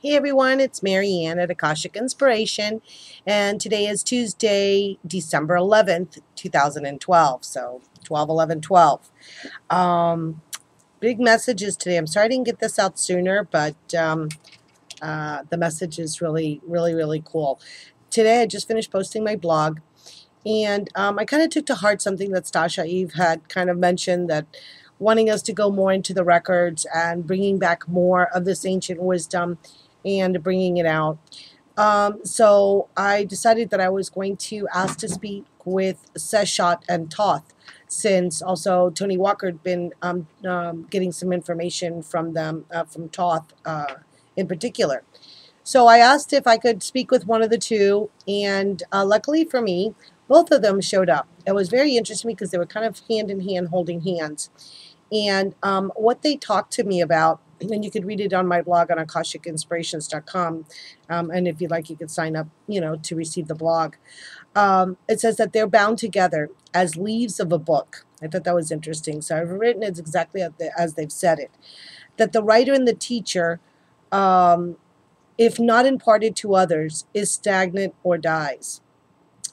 Hey everyone, it's Mary Ann at Akashic Inspiration, and today is Tuesday, December 11th, 2012. So 12/11/12. Big messages today. I'm sorry I didn't get this out sooner, but the message is really cool. Today I just finished posting my blog, and I kind of took to heart something that Stasha Eve had kind of mentioned, that wanting us to go more into the records and bringing back more of this ancient wisdom and bringing it out. So I decided that I was going to ask to speak with Seshat and Thoth, since also Tony Walker had been getting some information from them, from Thoth in particular. So I asked if I could speak with one of the two, and luckily for me, both of them showed up. It was very interesting because they were kind of hand in hand, holding hands. And what they talked to me about, and you could read it on my blog on akashicinspirations.com. And if you'd like, you could sign up, to receive the blog. It says that they're bound together as leaves of a book. I thought that was interesting. So I've written it exactly as they've said it. That the writer and the teacher, if not imparted to others, is stagnant or dies.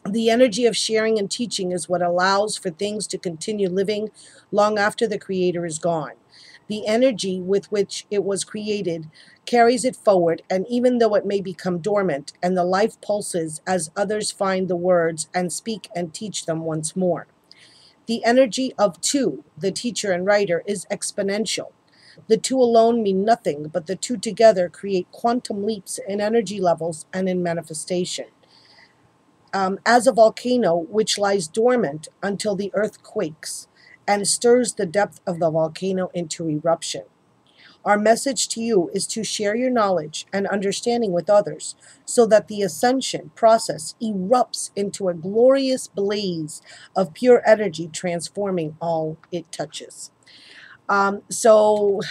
The energy of sharing and teaching is what allows for things to continue living long after the creator is gone. The energy with which it was created carries it forward, and even though it may become dormant, and the life pulses as others find the words and speak and teach them once more. The energy of two, the teacher and writer, is exponential. The two alone mean nothing, but the two together create quantum leaps in energy levels and in manifestation. As a volcano which lies dormant until the earth quakes and stirs the depth of the volcano into eruption. Our message to you is to share your knowledge and understanding with others so that the ascension process erupts into a glorious blaze of pure energy, transforming all it touches. So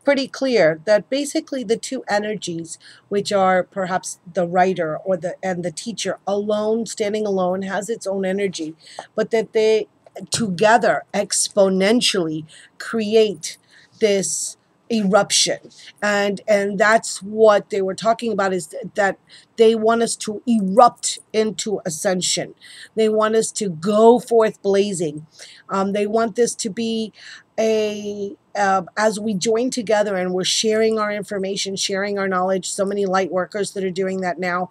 pretty clear that basically the two energies, which are perhaps the writer or the teacher alone, standing alone, has its own energy, but that they together exponentially create this eruption. And that's what they were talking about, is that they want us to erupt into ascension. They want us to go forth blazing. They want this to be as we join together and we're sharing our information, sharing our knowledge. So many light workers that are doing that now.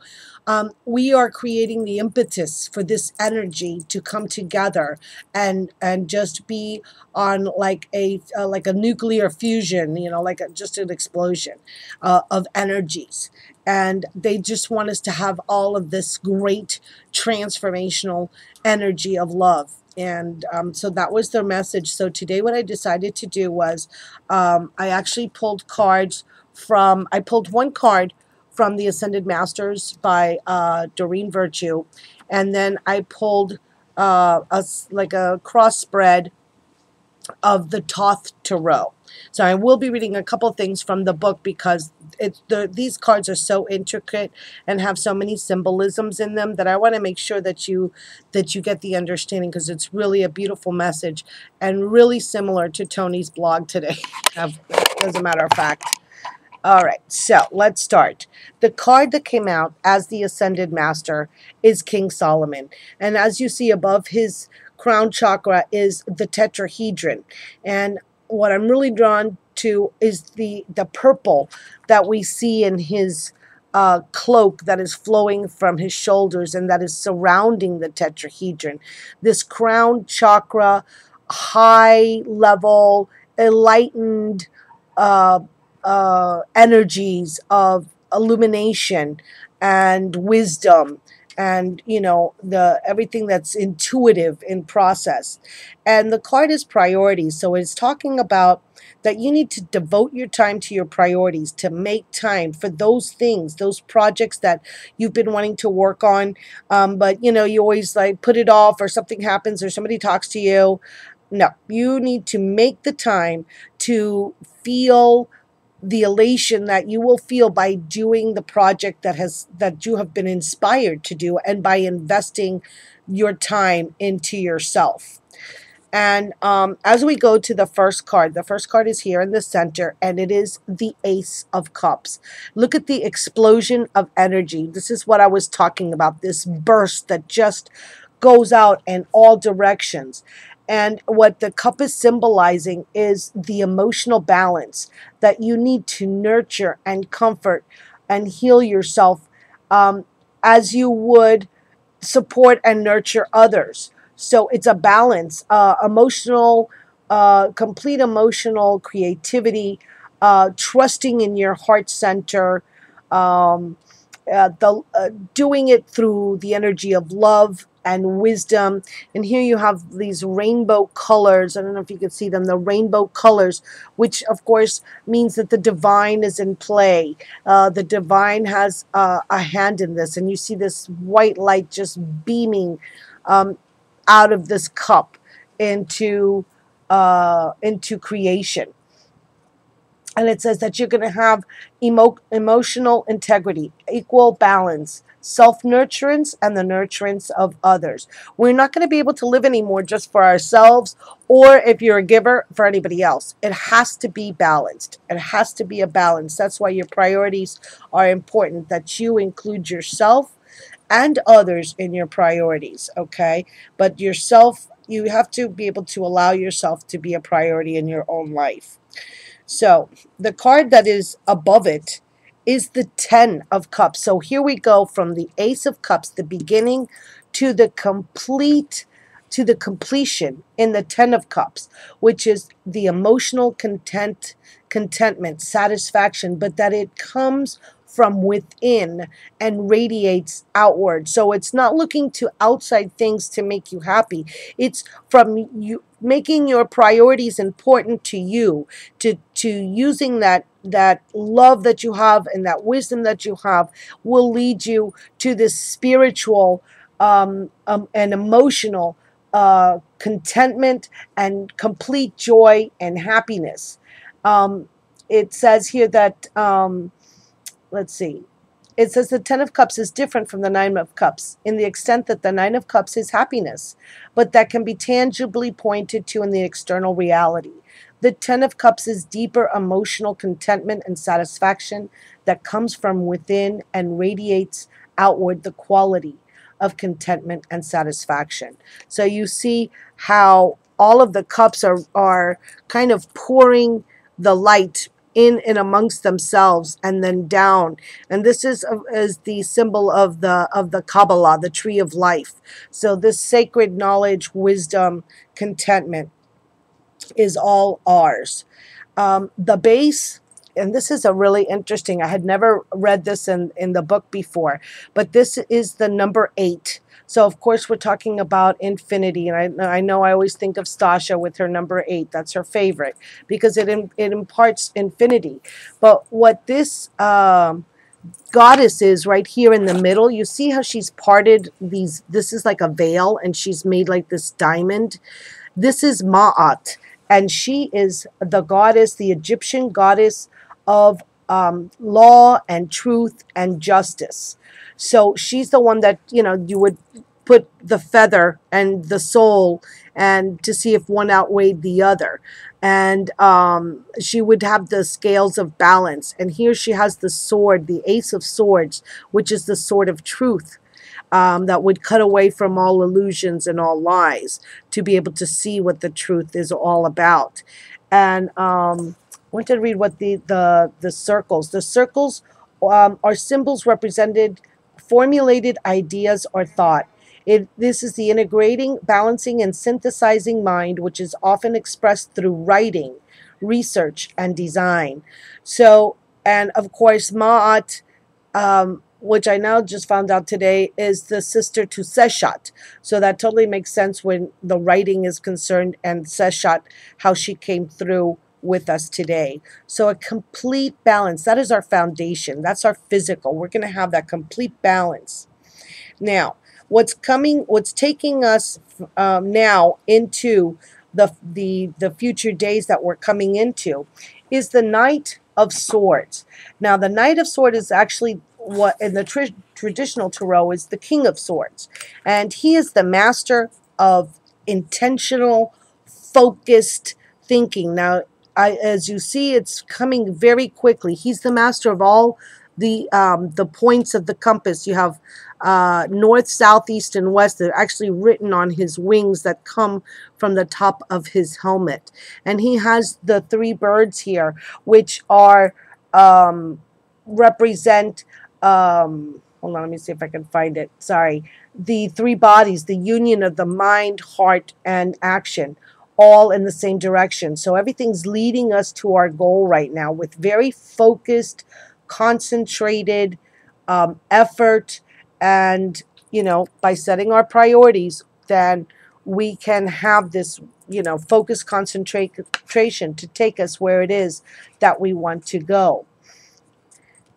We are creating the impetus for this energy to come together and just be on like a nuclear fusion, just an explosion of energies. And they just want us to have all of this great transformational energy of love. And so that was their message. So today what I decided to do was I actually pulled cards I pulled one card from the Ascended Masters by Doreen Virtue. And then I pulled a cross spread of the Thoth Tarot. So I will be reading a couple things from the book because these cards are so intricate and have so many symbolisms in them that I want to make sure that you get the understanding, because it's really a beautiful message and really similar to Tony's blog today, as a matter of fact. All right, so let's start. The card that came out as the Ascended Master is King Solomon. And as you see above his crown chakra is the tetrahedron. And what I'm really drawn to is the purple that we see in his cloak that is flowing from his shoulders and that is surrounding the tetrahedron. This crown chakra, high level, enlightened energies of illumination and wisdom, and the everything that's intuitive in process. And the card is priorities, so it's talking about that you need to devote your time to your priorities, to make time for those things, those projects that you've been wanting to work on, but you always like put it off, or something happens, or somebody talks to you. No, you need to make the time to feel the elation that you will feel by doing the project that you have been inspired to do, and by investing your time into yourself. And as we go to the first card is here in the center, and it is the Ace of Cups. Look at the explosion of energy. This is what I was talking about, this burst that just goes out in all directions. And what the cup is symbolizing is the emotional balance that you need to nurture and comfort and heal yourself, um, as you would support and nurture others. So it's a balance, emotional, complete emotional creativity, trusting in your heart center, um, doing it through the energy of love and wisdom. And here you have these rainbow colors. I don't know if you can see them, the rainbow colors, which of course means that the divine is in play. The divine has a hand in this, and you see this white light just beaming um, out of this cup into creation. And it says that you're going to have emotional integrity, equal balance, self-nurturance, and the nurturance of others. We're not going to be able to live anymore just for ourselves, or if you're a giver, for anybody else. It has to be balanced. It has to be a balance. That's why your priorities are important, that you include yourself and others in your priorities, okay? But yourself, you have to be able to allow yourself to be a priority in your own life. So the card that is above it is the Ten of Cups. So here we go from the Ace of Cups, the beginning, to the completion in the Ten of Cups, which is the emotional contentment, satisfaction, but that it comes from within and radiates outward. So it's not looking to outside things to make you happy. It's from you making your priorities important to you, to using that love that you have and that wisdom that you have will lead you to this spiritual and emotional contentment and complete joy and happiness. It says here that let's see. It says the Ten of Cups is different from the Nine of Cups in the extent that the Nine of Cups is happiness, but that can be tangibly pointed to in the external reality. The Ten of Cups is deeper emotional contentment and satisfaction that comes from within and radiates outward the quality of contentment and satisfaction. So you see how all of the cups are kind of pouring the light in and amongst themselves and then down. And this is the symbol of the Kabbalah, the tree of life. So this sacred knowledge, wisdom, contentment is all ours. The base, and this is a really interesting, I had never read this in the book before, but this is the number 8. So of course we're talking about infinity, and I know I always think of Stasha with her number 8. That's her favorite because it imparts infinity. But what this goddess is right here in the middle, you see how she's parted these, this is like a veil, and she's made like this diamond. This is Ma'at, and she is the goddess, the Egyptian goddess of law and truth and justice. So she's the one that, you know, you would put the feather and the soul and to see if one outweighed the other. And she would have the scales of balance. And here she has the sword, the Ace of Swords, which is the sword of truth. That would cut away from all illusions and all lies to be able to see what the truth is all about. And I want to read what the circles. The circles are symbols represented formulated ideas or thought. This is the integrating, balancing, and synthesizing mind, which is often expressed through writing, research, and design. So, and of course, Ma'at, which I now just found out today, is the sister to Seshat. So that totally makes sense when the writing is concerned, and Seshat, how she came through with us today. So a complete balance, that is our foundation. That's our physical. We're going to have that complete balance. Now, what's taking us now into the future days that we're coming into is the Knight of Swords. Now, the Knight of Swords is actually what in the traditional tarot is the King of Swords, and he is the master of intentional focused thinking. Now, as you see, it's coming very quickly. He's the master of all the points of the compass. You have north, south, east, and west. They're actually written on his wings that come from the top of his helmet. And he has the three birds here, which are represent, hold on, let me see if I can find it. Sorry. The three bodies, the union of the mind, heart, and action, all in the same direction. So everything's leading us to our goal right now with very focused, concentrated effort. And, by setting our priorities, then we can have this, focused concentration to take us where it is that we want to go.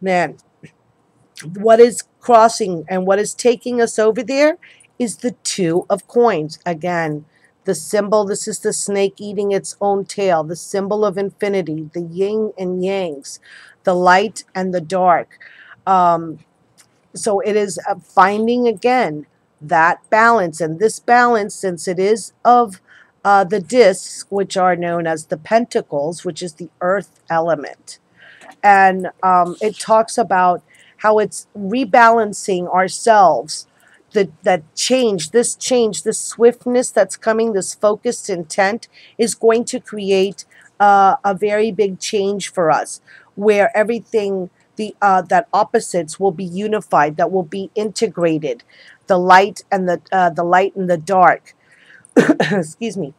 Then, what is crossing and what is taking us over there is the two of coins. Again, the symbol, this is the snake eating its own tail, the symbol of infinity, the yin and yangs, the light and the dark. So it is finding again that balance. And this balance, since it is of the discs, which are known as the pentacles, which is the earth element. And it talks about how it's rebalancing ourselves. That change, this swiftness that's coming, this focused intent is going to create a very big change for us, where everything, that opposites will be unified, that will be integrated, the light and the dark. Excuse me.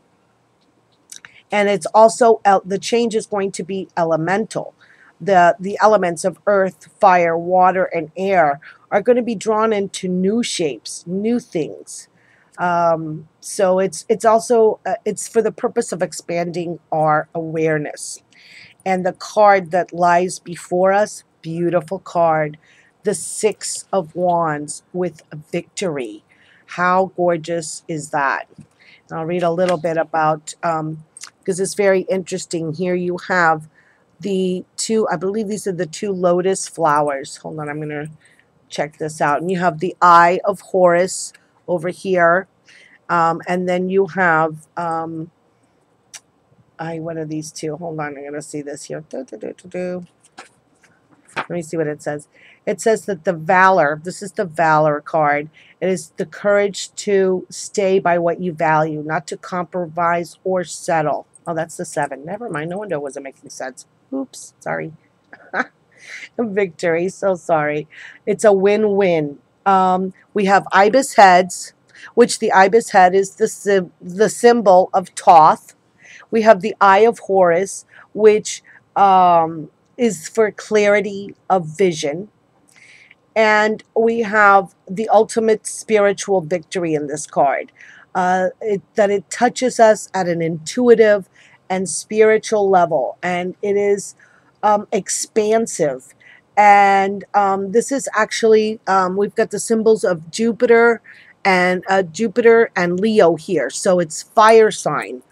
And it's also the change is going to be elemental. The elements of earth, fire, water, and air are going to be drawn into new shapes, new things. So it's also it's for the purpose of expanding our awareness. And the card that lies before us, beautiful card, the Six of Wands with victory. How gorgeous is that? I'll read a little bit about, because it's very interesting. Here you have the two, I believe these are the two lotus flowers. Hold on, I'm going to check this out. And you have the Eye of Horus over here. And then you have, what are these two? Hold on, I'm going to see this here. Let me see what it says. It says that the valor, this is the valor card. It is the courage to stay by what you value, not to compromise or settle. Oh, that's the 7. Never mind. No wonder it wasn't making sense. Oops, sorry. Victory, so sorry. It's a win-win. We have ibis heads, which the ibis head is the symbol of Thoth. We have the Eye of Horus, which is for clarity of vision. And we have the ultimate spiritual victory in this card. That it touches us at an intuitive and spiritual level. And it is expansive. And this is actually, we've got the symbols of Jupiter and Leo here. So it's fire sign.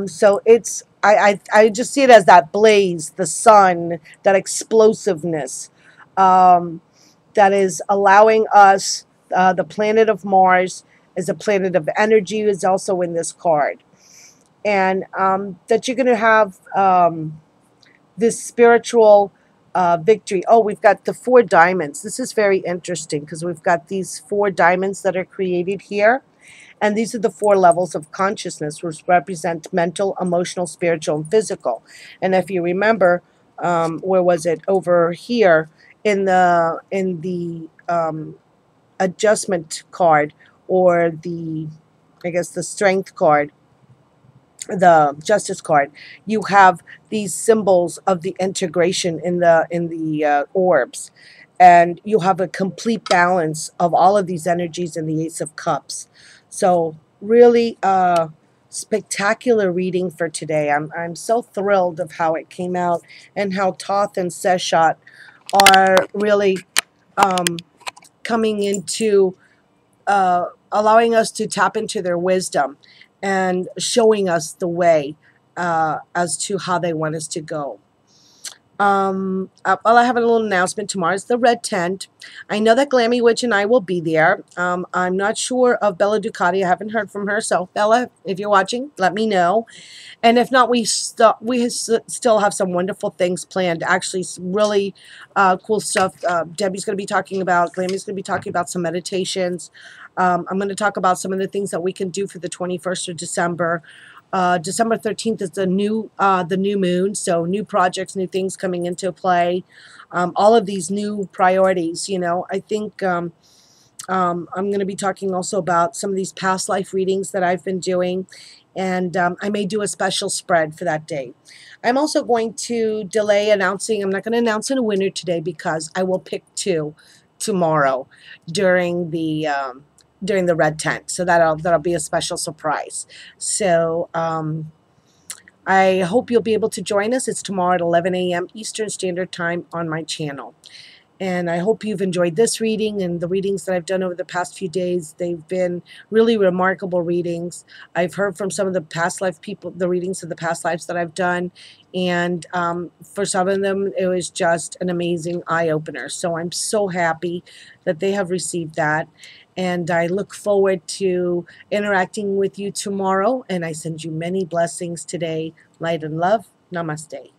So it's, I just see it as that blaze, the sun, that explosiveness, that is allowing us, the planet of Mars is a planet of energy, is also in this card. And that you're going to have this spiritual victory. Oh, we've got the 4 diamonds. This is very interesting because we've got these 4 diamonds that are created here. And these are the 4 levels of consciousness, which represent mental, emotional, spiritual, and physical. And if you remember, where was it? Over here in the adjustment card, or the, I guess, the strength card, the justice card, you have these symbols of the integration in the orbs. And you have a complete balance of all of these energies in the Ace of Cups. So really spectacular reading for today. I'm so thrilled of how it came out, and how Thoth and Seshat are really coming into allowing us to tap into their wisdom and showing us the way as to how they want us to go. Well, I have a little announcement. Tomorrow's the Red Tent. I know that Glammy Witch and I will be there. I'm not sure of Bella Ducati. I haven't heard from her. So, Bella, if you're watching, let me know. And if not, still have some wonderful things planned. Actually, some really cool stuff. Debbie's going to be talking about. Glammy's going to be talking about some meditations. I'm going to talk about some of the things that we can do for the 21st of December. December 13th is the new moon, so new projects, new things coming into play. All of these new priorities, I think I'm going to be talking also about some of these past life readings that I've been doing, and I may do a special spread for that day. I'm also going to delay announcing. I'm not going to announce a winner today because I will pick two tomorrow during the red tent. So that'll be a special surprise. So I hope you'll be able to join us. It's tomorrow at 11 a.m. Eastern Standard Time on my channel. And I hope you've enjoyed this reading and the readings that I've done over the past few days. They've been really remarkable readings. I've heard from some of the past life people, the readings of the past lives that I've done. And for some of them, it was just an amazing eye-opener. So I'm so happy that they have received that. And I look forward to interacting with you tomorrow. And I send you many blessings today. Light and love. Namaste.